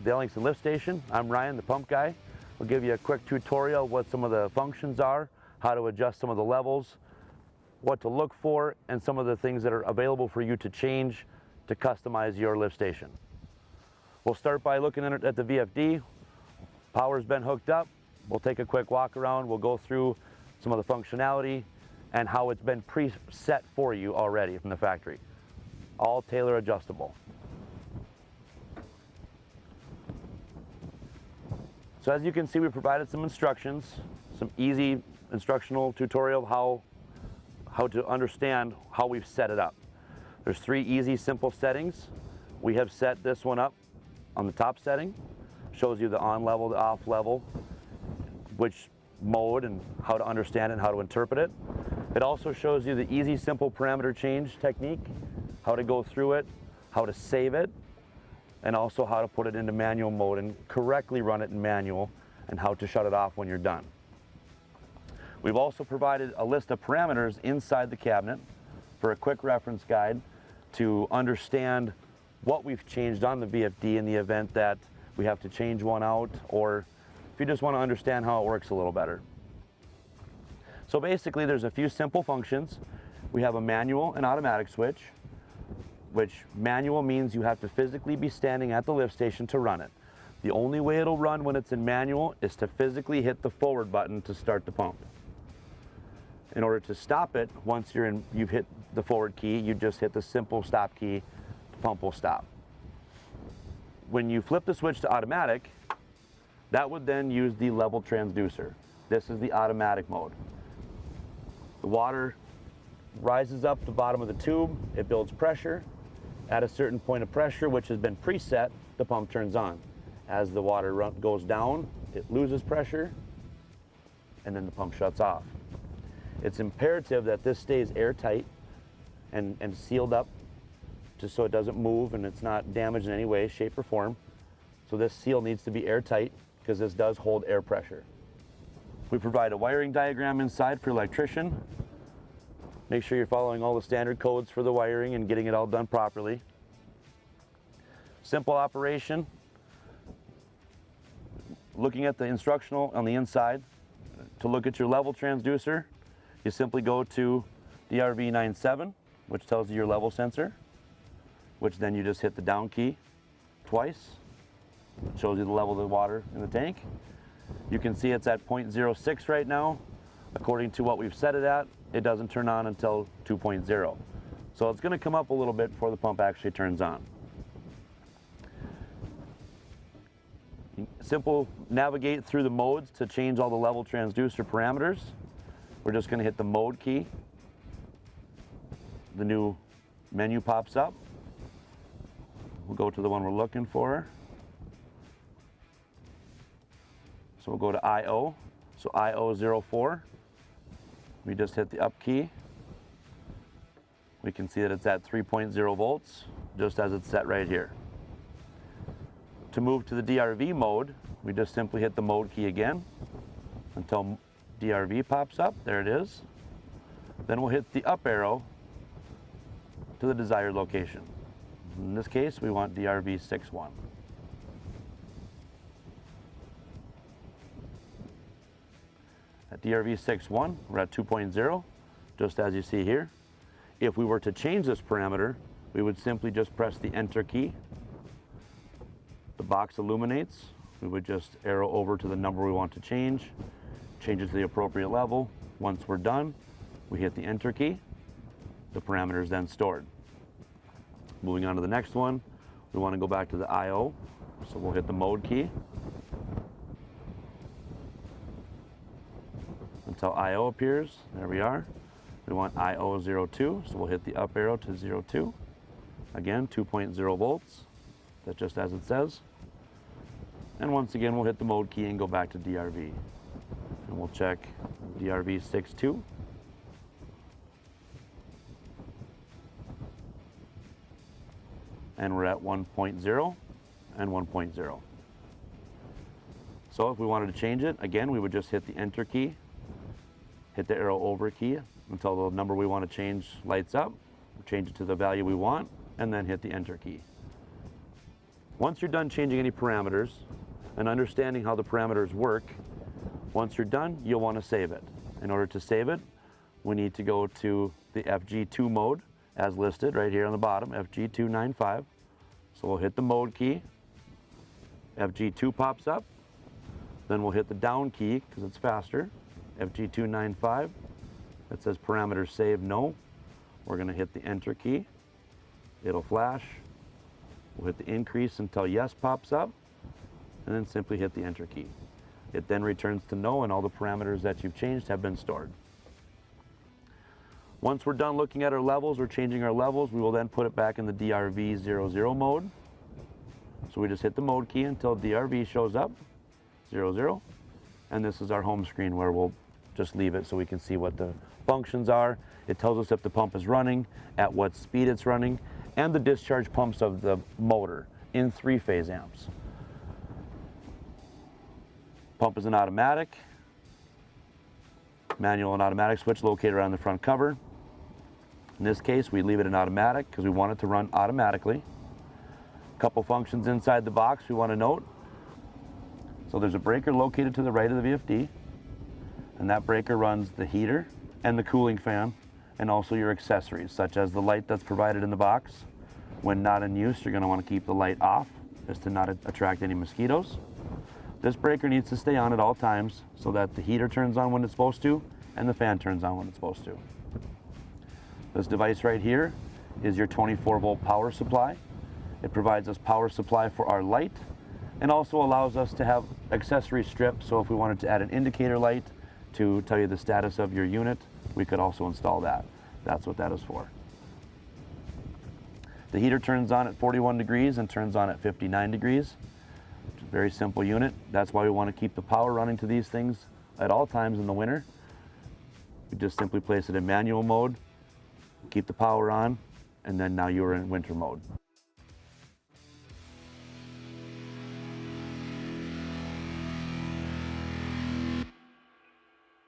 the Ellingson Lift Station. I'm Ryan, the pump guy. We'll give you a quick tutorial of what some of the functions are, how to adjust some of the levels, what to look for, and some of the things that are available for you to change to customize your lift station. We'll start by looking at the VFD. Power's been hooked up. We'll take a quick walk around. We'll go through some of the functionality and how it's been preset for you already from the factory. All tailor adjustable. So as you can see, we provided some instructions, some easy instructional tutorial how to understand how we've set it up. There's 3 easy, simple settings. We have set this one up on the top setting. Shows you the on level, the off level, which mode and how to understand it and how to interpret it. It also shows you the easy, simple parameter change technique, how to go through it, how to save it, and also how to put it into manual mode and correctly run it in manual, and how to shut it off when you're done. We've also provided a list of parameters inside the cabinet for a quick reference guide to understand what we've changed on the VFD in the event that we have to change one out, or if you just want to understand how it works a little better. So basically there's a few simple functions. We have a manual and automatic switch, which manual means you have to physically be standing at the lift station to run it. The only way it'll run when it's in manual is to physically hit the forward button to start the pump. In order to stop it, once you've hit the forward key, you just hit the simple stop key, the pump will stop. When you flip the switch to automatic, that would then use the level transducer. This is the automatic mode. The water rises up the bottom of the tube, it builds pressure. At a certain point of pressure, which has been preset, the pump turns on. As the water goes down, it loses pressure, and then the pump shuts off. It's imperative that this stays airtight and sealed up, just so it doesn't move and it's not damaged in any way, shape, or form. So this seal needs to be airtight because this does hold air pressure. We provide a wiring diagram inside for electrician. Make sure you're following all the standard codes for the wiring and getting it all done properly. Simple operation. Looking at the instructional on the inside, to look at your level transducer, you simply go to DRV97, which tells you your level sensor, which then you just hit the down key twice. It shows you the level of the water in the tank. You can see it's at 0.06 right now. According to what we've set it at, it doesn't turn on until 2.0. So it's going to come up a little bit before the pump actually turns on. Simple navigate through the modes to change all the level transducer parameters. We're just going to hit the mode key. The new menu pops up. We'll go to the one we're looking for. So we'll go to IO. So IO04. We just hit the up key. We can see that it's at 3.0 volts, just as it's set right here. To move to the DRV mode, we just simply hit the mode key again until DRV pops up. There it is. Then we'll hit the up arrow to the desired location. In this case, we want DRV 6.1. At DRV 6.1, we're at 2.0, just as you see here. If we were to change this parameter, we would simply just press the enter key. The box illuminates. We would just arrow over to the number we want to change it to the appropriate level. Once we're done, we hit the enter key. The parameter is then stored. Moving on to the next one, we want to go back to the IO, so we'll hit the mode key until IO appears. There we are. We want IO02, so we'll hit the up arrow to 02. Again, 2.0 volts. That's just as it says. And once again, we'll hit the mode key and go back to DRV. And we'll check DRV 6.2. And we're at 1.0 and 1.0. So if we wanted to change it, again, we would just hit the enter key, hit the arrow over key until the number we want to change lights up, change it to the value we want, and then hit the enter key. Once you're done changing any parameters and understanding how the parameters work, once you're done, you'll want to save it. In order to save it, we need to go to the FG2 mode as listed right here on the bottom, FG295. So we'll hit the mode key, FG2 pops up, then we'll hit the down key because it's faster, FG295. It says parameters saved, no. We're going to hit the enter key, it'll flash. We'll hit the increase until yes pops up, and then simply hit the enter key. It then returns to no, and all the parameters that you've changed have been stored. Once we're done looking at our levels or changing our levels, we will then put it back in the DRV00 mode. So we just hit the mode key until DRV shows up, 00, and this is our home screen where we'll just leave it so we can see what the functions are. It tells us if the pump is running, at what speed it's running, and the discharge pumps of the motor in 3-phase amps. Pump is an automatic, manual and automatic switch located around the front cover. In this case, we leave it in automatic because we want it to run automatically. A couple functions inside the box we want to note. So there's a breaker located to the right of the VFD, and that breaker runs the heater and the cooling fan, and also your accessories, such as the light that's provided in the box. When not in use, you're going to want to keep the light off, just to not attract any mosquitoes. This breaker needs to stay on at all times so that the heater turns on when it's supposed to, and the fan turns on when it's supposed to. This device right here is your 24-volt power supply. It provides us power supply for our light, and also allows us to have accessory strips, so if we wanted to add an indicator light to tell you the status of your unit, we could also install that. That's what that is for. The heater turns on at 41 degrees and turns on at 59 degrees. It's a very simple unit. That's why we want to keep the power running to these things at all times in the winter. We just simply place it in manual mode, keep the power on, and then now you're in winter mode.